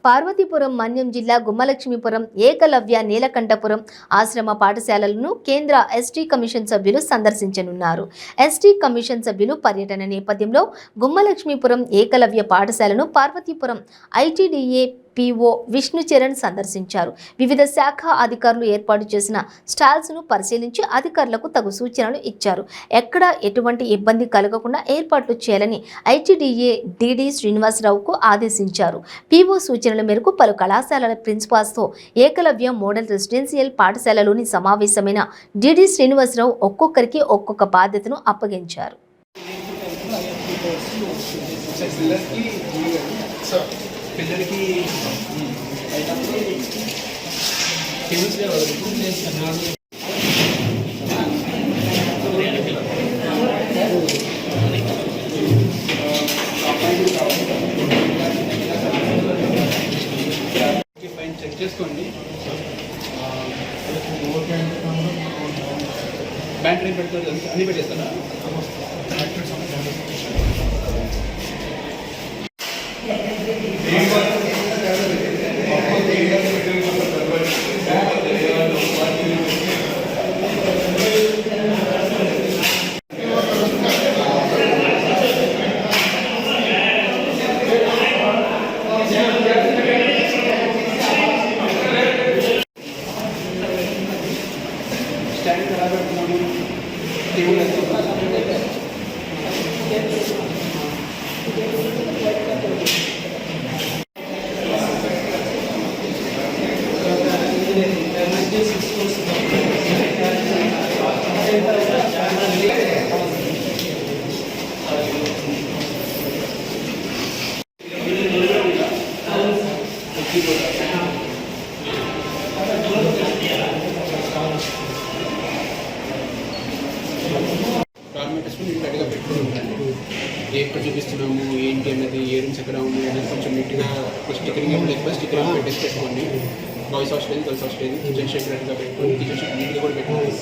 పార్వతీపురం మన్యం జిల్లా గుమ్మలక్ష్మీపురం ఏకలవ్య నీలకంఠపురం ఆశ్రమ పాఠశాలలను కేంద్ర ఎస్టీ కమిషన్ సభ్యులు సందర్శించనున్నారు. ఎస్టీ కమిషన్ సభ్యులు పర్యటన నేపథ్యంలో గుమ్మలక్ష్మీపురం ఏకలవ్య పాఠశాలను పార్వతీపురం ఐటీడీఏ పీఓ విష్ణుచరణ్ సందర్శించారు. వివిధ శాఖ అధికారులు ఏర్పాటు చేసిన స్టాల్స్ ను పరిశీలించి అధికారులకు తగు సూచనలు ఇచ్చారు. ఎక్కడ ఎటువంటి ఇబ్బంది కలగకుండా ఏర్పాట్లు చేయాలని ఐటీడీఏ డీడీ శ్రీనివాసరావుకు ఆదేశించారు. పీఓ సూచనల మేరకు పలు కళాశాలల ప్రిన్సిపాల్స్తో ఏకలవ్య మోడల్ రెసిడెన్షియల్ పాఠశాలలోని సమావేశమైన డీడీ శ్రీనివాసరావు ఒక్కొక్కరికి ఒక్కొక్క బాధ్యతను అప్పగించారు. పిల్లలకి ఫైన్ చెక్ చేసుకోండి. బ్యాటరీ పెట్టుకోవాలి, అన్ని పెట్టేస్తారా? స్టాండ్ ఎలా పెడుతున్నాము? టేబుల్ నీట్గా పెట్టుకుంటాను. ఎక్కడ చూపిస్తున్నాము ఏంటి అన్నది, ఏ రూమ్స్ ఎక్కడ ఉంది అనేది కొంచెం నీట్గా స్టిక్కరింగ్ ఎక్కువ స్టిక్కరింగ్ పెట్టేసి పెట్టుకోండి. Boys hostel, girls hostel, kitchen shed రెడీగా పెట్టుకోండి. కిచెన్ షెడ్ నీట్గా కూడా పెట్టుకోండి.